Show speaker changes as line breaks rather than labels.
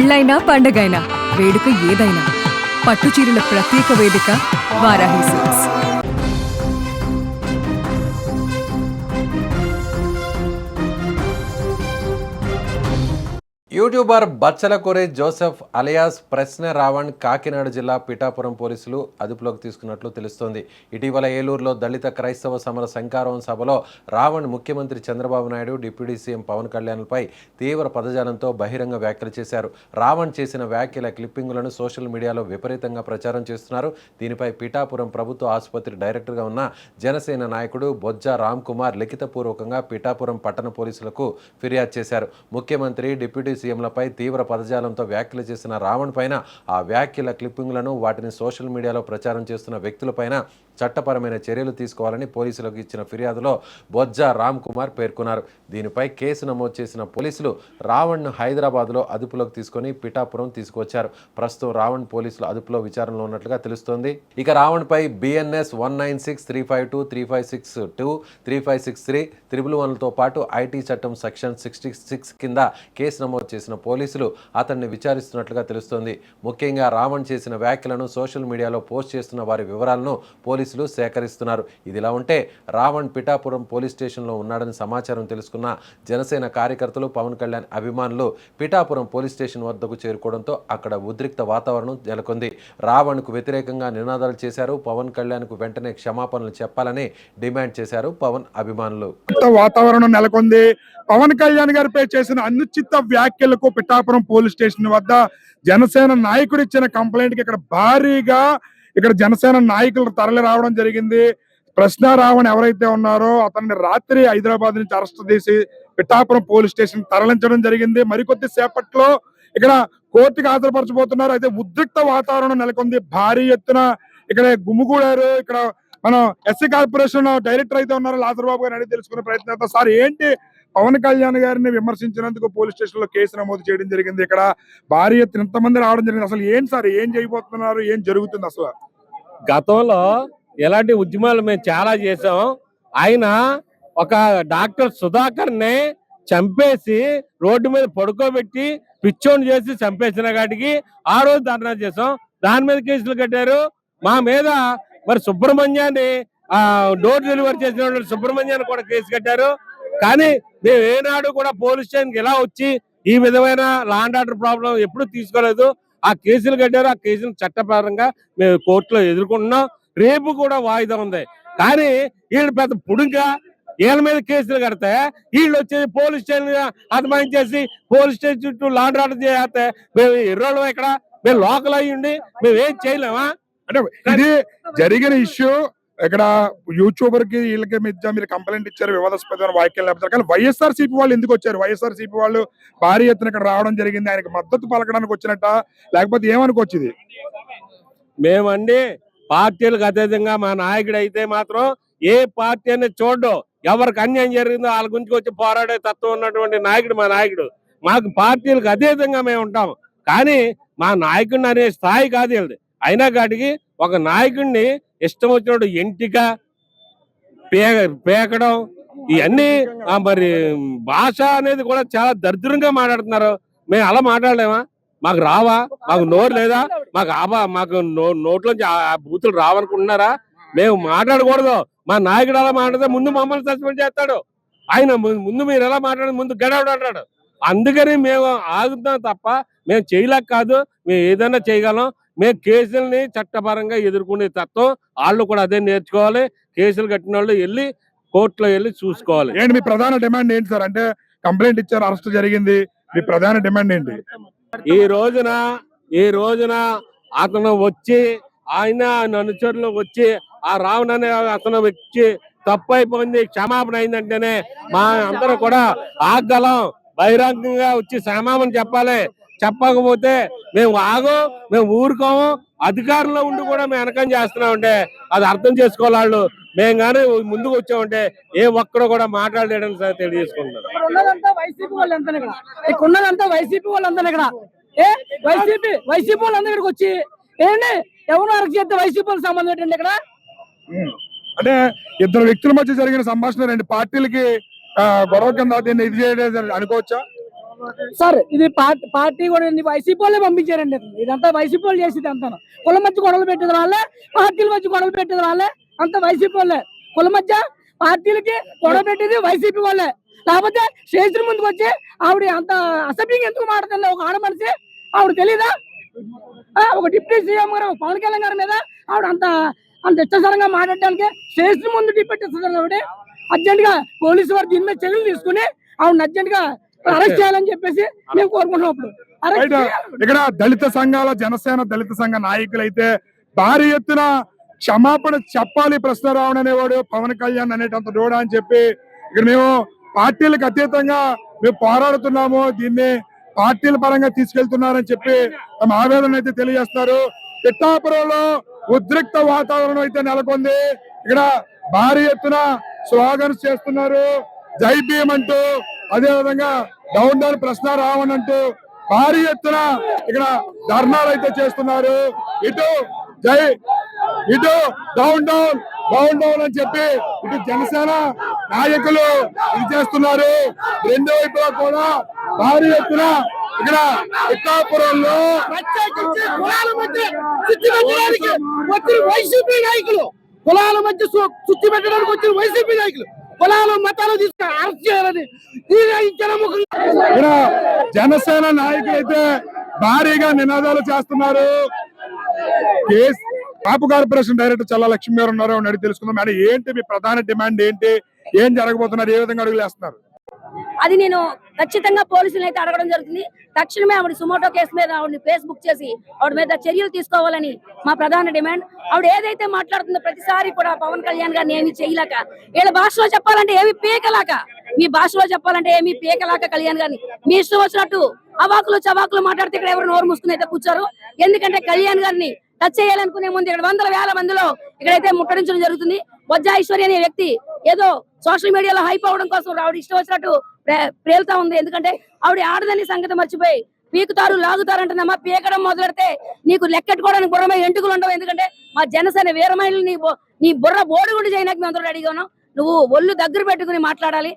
పెళ్ళైనా పండగైనా వేడుక ఏదైనా పట్టుచీరల ప్రత్యేక వేదిక వారాహి సిల్క్స్.
యూట్యూబర్ బచ్చలకొరే జోసెఫ్ అలియాస్ ప్రశ్న రావణ్ కాకినాడ జిల్లా పిఠాపురం పోలీసులు అదుపులోకి తీసుకున్నట్లు తెలుస్తోంది. ఇటీవల ఏలూరులో దళిత క్రైస్తవ సమర శంకారం సభలో రావణ్ ముఖ్యమంత్రి చంద్రబాబు నాయుడు, డిప్యూటీ సీఎం పవన్ కళ్యాణ్పై తీవ్ర పదజాలంతో బహిరంగ వ్యాఖ్యలు చేశారు. రావణ్ చేసిన వ్యాఖ్యల క్లిప్పింగులను సోషల్ మీడియాలో విపరీతంగా ప్రచారం చేస్తున్నారు. దీనిపై పిఠాపురం ప్రభుత్వ ఆసుపత్రి డైరెక్టర్గా ఉన్న జనసేన నాయకుడు బొజ్జ రామ్ కుమార్ లిఖితపూర్వకంగా పిఠాపురం పట్టణ పోలీసులకు ఫిర్యాదు చేశారు. ముఖ్యమంత్రి, డిప్యూటీ సీఎంలపై తీవ్ర పదజాలంతో వ్యాఖ్యలు చేసిన రావణ్ పైన, ఆ వ్యాఖ్యల క్లిప్పింగ్లను వాటిని సోషల్ మీడియాలో ప్రచారం చేస్తున్న వ్యక్తులపైన చట్టపరమైన చర్యలు తీసుకోవాలని పోలీసులకు ఇచ్చిన ఫిర్యాదులో బొజ్జ రామ్ కుమార్ పేర్కొన్నారు. దీనిపై కేసు నమోదు చేసిన పోలీసులు రావణ్ను హైదరాబాద్లో అదుపులోకి తీసుకొని పిఠాపురం తీసుకొచ్చారు. ప్రస్తుతం రావణ్ పోలీసులు అదుపులో విచారణలో ఉన్నట్లుగా తెలుస్తోంది. ఇక రావణ్పై BNS 196, 352, 3562, 3563, 111తో పాటు ఐటీ చట్టం సెక్షన్ 66 కింద కేసు నమోదు చేసిన పోలీసులు అతన్ని విచారిస్తున్నట్లుగా తెలుస్తోంది. ముఖ్యంగా రావణ్ చేసిన వ్యాఖ్యలను సోషల్ మీడియాలో పోస్ట్ చేస్తున్న వారి వివరాలను పోలీసులు సేకరిస్తున్నారు. ఇదిలా ఉంటే రావణ్ పిఠాపురం పోలీస్ స్టేషన్లో ఉన్నాడని సమాచారం తెలుసుకున్న జనసేన కార్యకర్తలు, పవన్ కళ్యాణ్ అభిమానులు పిఠాపురం పోలీస్ స్టేషన్ వద్దకు చేరుకోవడంతో అక్కడ ఉద్రిక్త వాతావరణం నెలకొంది. రావణ్కు వ్యతిరేకంగా నినాదాలు చేశారు. పవన్ కళ్యాణ్కు వెంటనే క్షమాపణలు చెప్పాలని డిమాండ్ చేశారు పవన్ అభిమానులు.
వాతావరణం నెలకొంది. పవన్ కళ్యాణ్ గారిపై చేసిన అనుచిత వ్యాఖ్యలకు పిఠాపురం పోలీస్ స్టేషన్ వద్ద జనసేన నాయకుడు ఇచ్చిన కంప్లైంట్ కి ఇక్కడ జనసేన నాయకులు తరలి రావడం జరిగింది. ప్రశ్న రావణ్ ఎవరైతే ఉన్నారో అతన్ని రాత్రి హైదరాబాద్ నుంచి అరెస్ట్ చేసి పిఠాపురం పోలీస్ స్టేషన్ తరలించడం జరిగింది. మరికొద్ది సేపట్లో ఇక్కడ కోర్టుకు హాజరుపరచబోతున్నారు. అయితే ఉద్రిక్త వాతావరణం నెలకొంది. భారీ ఎత్తున ఇక్కడ గుమ్ముగూడారు. ఇక్కడ మనం ఎస్సీ కార్పొరేషన్ డైరెక్టర్ అయితే ఉన్నారు లాజర్బాబు గారిని అడిగి తెలుసుకునే ప్రయత్నం. సార్, ఏంటి పవన్ కళ్యాణ్ గారిని విమర్శించినందుకు పోలీస్ స్టేషన్ లో కేసు నమోదు చేయడం జరిగింది. ఇక్కడ భారీ ఎత్తున ఇంతమంది రావడం జరిగింది. అసలు ఏంటి సార్, ఏం చేయబోతున్నారు, ఏం జరుగుతుంది? అసలు
గతంలో ఎలాంటి ఉద్యమాలు మేము చాలా చేసాం. ఆయన ఒక డాక్టర్ సుధాకర్ ని చంపేసి రోడ్డు మీద పడుకోబెట్టి పిచ్చోని చేసి చంపేసిన కాటికి ఆ రోజు ధర్నా చేసాం. దాని మీద కేసులు కట్టారు. మా మీద మరి సుబ్రహ్మణ్యాన్ని డోర్ డెలివరీ చేసిన సుబ్రహ్మణ్యాన్ని కూడా కేసు కట్టారు. కానీ మేము ఏనాడు కూడా పోలీస్ స్టేషన్కి ఎలా వచ్చి ఈ విధమైన లా అండ్ ఆర్డర్ ప్రాబ్లం ఎప్పుడు తీసుకోలేదు. ఆ కేసులు కట్టారు. ఆ కేసులు చట్టపరంగా మేము కోర్టులో ఎదుర్కొంటున్నాం. రేపు కూడా వాయిదా ఉంది. కానీ వీళ్ళు పెద్ద పుడుగా వీళ్ళ మీద కేసులు కడితే వీళ్ళు వచ్చేసి పోలీస్ స్టేషన్ అతమాయించేసి పోలీస్ స్టేషన్ చుట్టూ లా అండ్ ఆర్డర్ చేస్తే మేము ఎర్రోళ్ళం ఇక్కడ, మేము లోకల్ అయ్యిండి మేము ఏం చేయలేమా?
అంటే ఇది జరిగిన ఇష్యూ. ఇక్కడ యూట్యూబర్ కి వీళ్ళకి మధ్య మీరు కంప్లైంట్ ఇచ్చారు, వివాదాస్పదమైన వ్యాఖ్యలు లేకపోతే. కానీ వైఎస్ఆర్సీపీ వాళ్ళు ఎందుకు వచ్చారు? వైఎస్ఆర్సీపీ వాళ్ళు భారీ ఎత్తున ఇక్కడ రావడం జరిగింది. ఆయనకి మద్దతు పలకడానికి వచ్చినట్ట, లేకపోతే ఏమనుకొచ్చింది?
మేమండి పార్టీలకు అతీతంగా మా నాయకుడు అయితే మాత్రం ఏ పార్టీ అనేది చూడడం, ఎవరికి అన్యాయం జరిగిందో వాళ్ళ గురించి వచ్చి పోరాడే తత్వం ఉన్నటువంటి నాయకుడు మా నాయకుడు. మాకు పార్టీలకు అతీతంగా మేము ఉంటాం. కానీ మా నాయకుడిని అనే స్థాయి కాదు వీళ్ళది. అయినా కాటికి ఒక నాయకుడిని ఇష్టం వచ్చినప్పుడు ఎంటిక పేకడం, ఇవన్నీ మరి భాష అనేది కూడా చాలా దరిద్రంగా మాట్లాడుతున్నారు. మేము అలా మాట్లాడలేమా? మాకు రావా? మాకు నోరు లేదా? మాకు నోట్లోంచి ఆ బూతులు రావనుకుంటున్నారా? మేము మాట్లాడకూడదు. మా నాయకుడు అలా మాట్లాడితే ముందు మమ్మల్ని సస్పెండ్ చేస్తాడు. ఆయన ముందు మీరు ఎలా మాట్లాడి ముందు గడవడు అంటాడు. అందుకని మేము ఆగుతాం తప్ప మేము చేయలేక కాదు. మేము ఏదైనా చేయగలం. మేము కేసుల్ని చట్టపరంగా ఎదుర్కొనే తత్వం వాళ్ళు కూడా అదే నేర్చుకోవాలి. కేసులు కట్టిన వాళ్ళు వెళ్ళి కోర్టులో వెళ్ళి చూసుకోవాలి.
ఏంటి మీ ప్రధాన డిమాండ్ ఏంటి సార్? అంటే కంప్లైంట్ ఇచ్చారు, అరెస్ట్ జరిగింది, మీ ప్రధాన డిమాండ్ ఏంటి?
ఈ రోజున అతను వచ్చి ఆయన అనుచరులు వచ్చి ఆ రావణ్ అనే అతను వచ్చి తప్పు అయిపోయింది, క్షమాపణ అయిందంటేనే మా అందరూ కూడా ఆగలం. బహిరంగంగా వచ్చి క్షమాపణ చెప్పాలి. చెప్పకపోతే మేము మేము ఊరుకోము. అధికారంలో ఉండి కూడా మేము వెనకం చేస్తున్నామంటే అది అర్థం చేసుకోవాలి వాళ్ళు. మేము కానీ ముందుకు వచ్చామంటే ఏ ఒక్కడో కూడా మాట్లాడలేడని తెలియజేసుకుంటున్నాం.
వైసీపీ వాళ్ళంతా ఇక్కడ వైసీపీ వాళ్ళందరూ ఇక్కడికి వచ్చి ఏంటి ఎవరు అరెస్ట్ చేస్తే వైసీపీ వాళ్ళకి సంబంధం ఏంటండి ఇక్కడ?
అంటే ఇద్దరు వ్యక్తుల మధ్య జరిగిన సంభాషణ రెండు పార్టీలకి గొడవ కింద దీన్ని ఇది చేయడం అనుకోవచ్చా?
సార్ ఇది పార్టీ కూడా వైసీపీ వాళ్ళే పంపించారండి. ఇదంతా వైసీపీ వాళ్ళు చేసేది అంతా. కుల మధ్య గొడవలు పెట్టేది వాళ్ళే, పార్టీల మధ్య గొడవలు పెట్టేది వాళ్ళే, అంత వైసీపీ వాళ్ళే. కుల మధ్య పార్టీలకి గొడవ పెట్టేది వైసీపీ వాళ్ళే. లేకపోతే స్టేషన్ ముందుకు వచ్చి ఆవిడ అంత అసభ్యంగా ఎందుకు మాట్లాడుతుంది? ఒక ఆడ మనిషి ఆవిడ తెలీదా? ఒక డిప్యూటీ సీఎం గారు పవన్ కళ్యాణ్ గారి మీద ఆవిడ అంత ఇష్టసరంగా మాట్లాడడానికి స్టేషన్ ముందు డిప్యూటీ ఇస్తారు కాబట్టి అర్జెంట్ గా పోలీసు వారు దీని మీద చర్యలు తీసుకుని ఆవిడ అర్జెంట్ గా అరెస్ట్ చేయాలని చెప్పేసి మేము కోరుకుంటున్నాం. ఇప్పుడు
రైట్. ఇక్కడ దళిత సంఘాల జనసేన దళిత సంఘ నాయకులైతే భారీ ఎత్తున క్షమాపణ చెప్పాలి ప్రశ్నరావణ్ అనేవాడు పవన్ కళ్యాణ్ అనేటంత డోడా అని చెప్పి ఇక్కడ మేము పార్టీలకు అతీతంగా మేము పోరాడుతున్నాము, దీన్ని పార్టీల పరంగా తీసుకెళ్తున్నారని చెప్పి తమ ఆవేదన అయితే తెలియజేస్తున్నారు. పిఠాపురంలో ఉద్రిక్త వాతావరణం అయితే నెలకొంది. ఇక్కడ భారీ ఎత్తున స్లోగన్స్ చేస్తున్నారు, జై భీమ్ అంటూ, అదే విధంగా డౌన్ డౌన్ ప్రశ్న రావణ్ అంటూ భారీ ఎత్తున ఇక్కడ ధర్నాలు అయితే చేస్తున్నారు. ఇటు డౌన్ డౌన్ అని చెప్పి ఇటు జనసేన నాయకులు ఇది చేస్తున్నారు. రెండో వైపులా కూడా భారీ ఎత్తున ఇక్కడ పిఠాపురంలో
వైసీపీ నాయకులు కులాల మధ్య చుట్టి పెట్టడానికి వచ్చిన వైసీపీ నాయకులు కులాలు మతాలు తీసుకుని అరెస్ట్ చేయాలని
ఇక్కడ జనసేన నాయకులు అయితే భారీగా నినాదాలు చేస్తున్నారు. కాపు కార్పొరేషన్ డైరెక్టర్ చల్లా లక్ష్మి గారు ఉన్నారు, అడిగి తెలుసుకుందాం. మేడం, ఏంటి మీ ప్రధాన డిమాండ్ ఏంటి? ఏం జరగబోతున్నారు? ఏ విధంగా అడుగులు వేస్తున్నారు?
అది నేను ఖచ్చితంగా పోలీసులు అయితే అడగడం జరుగుతుంది. తక్షణమే ఆవిడ సుమోటో కేసు మీద ఆవిడని ఫేస్బుక్ చేసి ఆవిడ మీద చర్యలు తీసుకోవాలని మా ప్రధాన డిమాండ్. ఆవిడ ఏదైతే మాట్లాడుతుందో ప్రతిసారి కూడా పవన్ కళ్యాణ్ గారిని ఏమి చేయలేక, వీళ్ళ భాషలో చెప్పాలంటే ఏమి పీకలాక, మీ భాషలో చెప్పాలంటే ఏమి పీకలాక కళ్యాణ్ గారిని మీ ఇష్టం వచ్చినట్టు అవాకులు చవాకులు మాట్లాడితే ఇక్కడ ఎవరు నోరు మూసుకుని అయితే కూర్చోరు. ఎందుకంటే కళ్యాణ్ గారిని టచ్ చేయాలనుకునే ముందు ఇక్కడ వందల వేల మందిలో ఇక్కడైతే ముట్టడించడం జరుగుతుంది. బొజ్జ ఐశ్వర్య అనే వ్యక్తి ఏదో సోషల్ మీడియాలో హైప్ అవడం కోసం ఆవిడ ఇష్టం వచ్చినట్టు ప్రేలుతా ఉంది. ఎందుకంటే ఆవిడ ఆడదని సంగతి మర్చిపోయి పీకుతారు లాగుతారు అంటున్నామా, పీకడం మొదలెడితే నీకు లెక్కెట్టుకోవడానికి బుర్రమై ఎంటుకలు ఉండవు. ఎందుకంటే మా జనసేన వీరమహిళలు నీ బుర్ర బోడి కూడా చేయడానికి మేము అందరూ రెడీగా ఉన్నాం. నువ్వు ఒళ్ళు దగ్గర పెట్టుకుని మాట్లాడాలి.